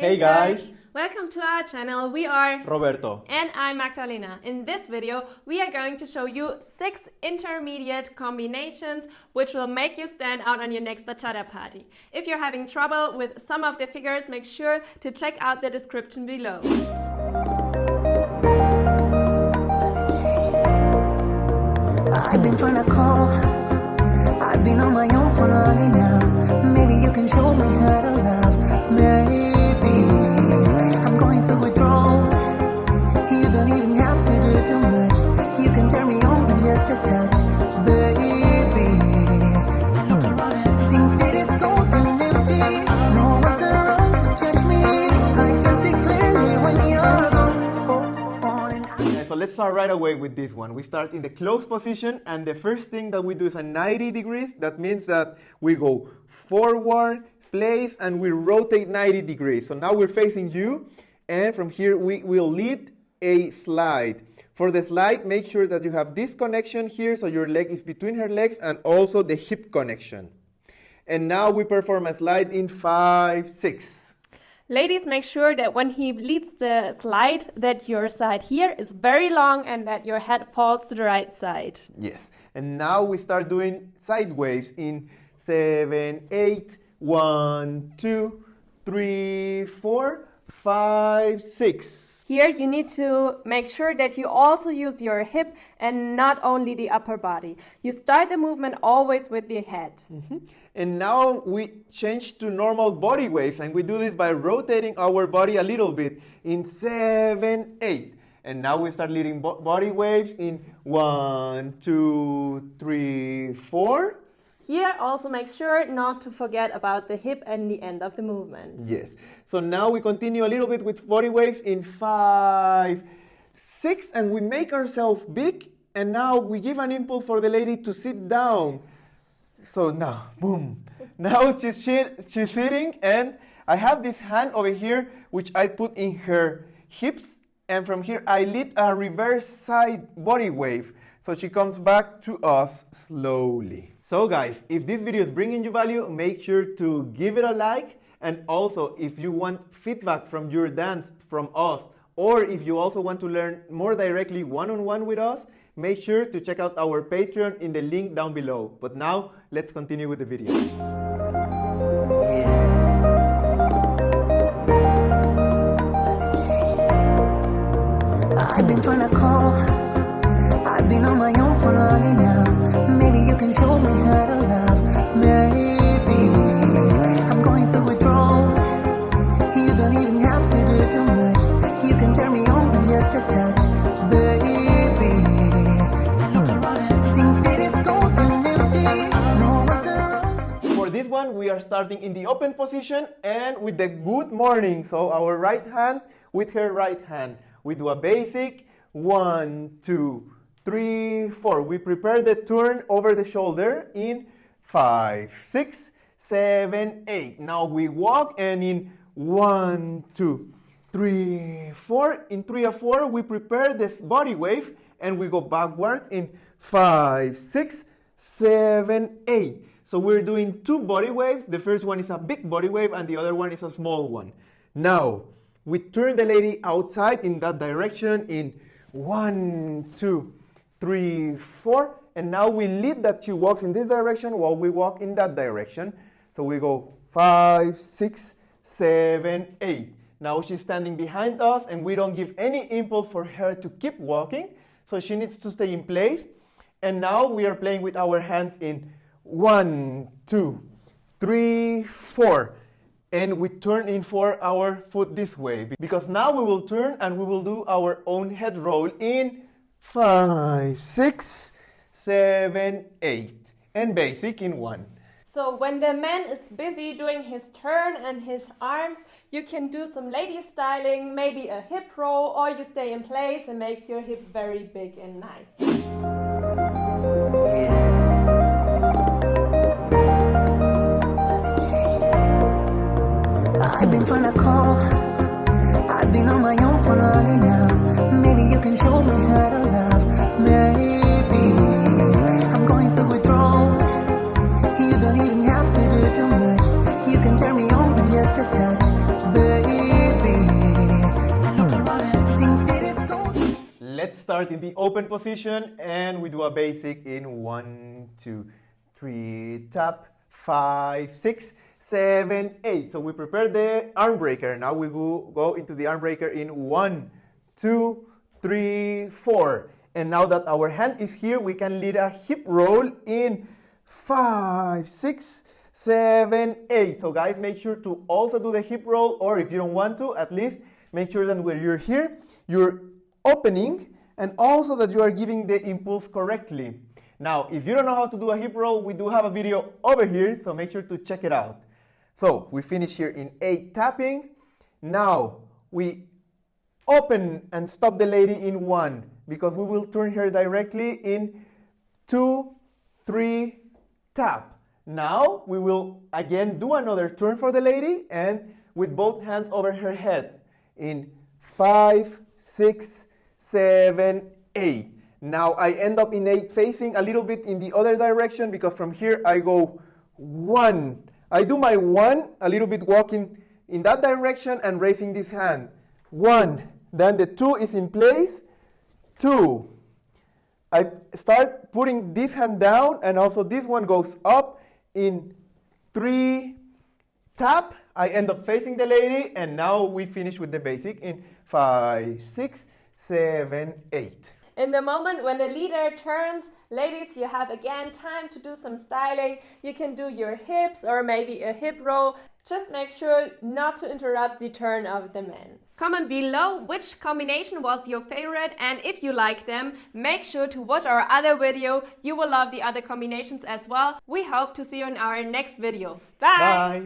Hey guys! Welcome to our channel. We are Roberto. And I'm Magdalena. In this video, we are going to show you 6 intermediate combinations which will make you stand out on your next bachata party. If you're having trouble with some of the figures, make sure to check out the description below. I've been trying to call, I've been on my own for long enough. Maybe you can show me how to love. Maybe I'm going through withdrawals. You don't even have to do too much. You can turn me on with just a touch, baby. Look around, Sing City's cold and empty. No one's around to judge me. I can see clearly when you're gone. So let's start right away with this one. We start in the closed position, and the first thing that we do is a 90 degrees. That means that we go forward, place, and we rotate 90 degrees. So now we're facing you, and from here we will lead a slide. For the slide, make sure that you have this connection here, so your leg is between her legs, and also the hip connection. And now we perform a slide in 5, 6. Ladies, make sure that when he leads the slide, that your side here is very long and that your head falls to the right side. Yes. And now we start doing side waves in 7, 8, 1, 2, 3, 4, 5, 6. Here you need to make sure that you also use your hip and not only the upper body. You start the movement always with the head. And now we change to normal body waves, and we do this by rotating our body a little bit in 7, 8. And now we start leading body waves in 1, 2, 3, 4. Here also make sure not to forget about the hip and the end of the movement. Yes. So now we continue a little bit with body waves in 5, 6, and we make ourselves big, and now we give an impulse for the lady to sit down. So now, boom. Now she's sitting, and I have this hand over here which I put in her hips, and from here I lead a reverse side body wave. So she comes back to us slowly. So guys, if this video is bringing you value, make sure to give it a like. And also, if you want feedback from your dance from us, or if you also want to learn more directly one-on-one with us, make sure to check out our Patreon in the link down below. But now, let's continue with the video. I've been trying to call, I've been on my own for long enough. Maybe you can show me how to love. Maybe I'm going through withdrawals. You don't even have to do too much. You can turn me on with just a touch, baby. Look around, Sing City's cold and empty. No one's around. For this one, we are starting in the open position and with the good morning. So our right hand with her right hand. We do a basic 1, 2, 3, 4. We prepare the turn over the shoulder in 5, 6, 7, 8. Now we walk, and in 1, 2, 3, 4. In 3 or 4, we prepare this body wave, and we go backwards in 5, 6, 7, 8. So we're doing 2 body waves. The first one is a big body wave, and the other one is a small one. Now, we turn the lady outside in that direction in 1, 2, 3, 4. And now we lead that she walks in this direction while we walk in that direction. So we go 5, 6, 7, 8. Now she's standing behind us, and we don't give any impulse for her to keep walking. So she needs to stay in place. And now we are playing with our hands in 1, 2, 3, 4. And we turn in for our foot this way. Because now we will turn and we will do our own head roll in 5, 6, 7, 8. And basic in 1. So when the man is busy doing his turn and his arms, you can do some lady styling, maybe a hip roll, or you stay in place and make your hip very big and nice. I've been trying to call, I've been on my own for long enough. Maybe you can show me how to love. Maybe I'm going through withdrawals. You don't even have to do too much. You can turn me on with just a touch, baby. let's start in the open position and we do a basic in 1, 2, 3, tap, 5, 6, 7, 8. So we prepare the arm breaker. Now we go into the arm breaker in 1, 2, 3, 4. And now that our hand is here, we can lead a hip roll in 5, 6, 7, 8. So guys, make sure to also do the hip roll, or if you don't want to, at least make sure that when you're here, you're opening and also that you are giving the impulse correctly. Now, if you don't know how to do a hip roll, we do have a video over here, so make sure to check it out. So we finish here in 8 tapping. Now we open and stop the lady in 1, because we will turn her directly in 2, 3, tap. Now we will again do another turn for the lady and with both hands over her head in 5, 6, 7, 8. Now I end up in 8 facing a little bit in the other direction, because from here I go 1. I do my 1, a little bit walking in that direction and raising this hand. 1. Then the 2 is in place. 2. I start putting this hand down and also this one goes up in 3. Tap. I end up facing the lady and now we finish with the basic in 5, 6, 7, 8. In the moment when the leader turns, ladies, you have again time to do some styling. You can do your hips or maybe a hip roll. Just make sure not to interrupt the turn of the man. Comment below which combination was your favorite, and if you like them, make sure to watch our other video. You will love the other combinations as well. We hope to see you in our next video. Bye! Bye!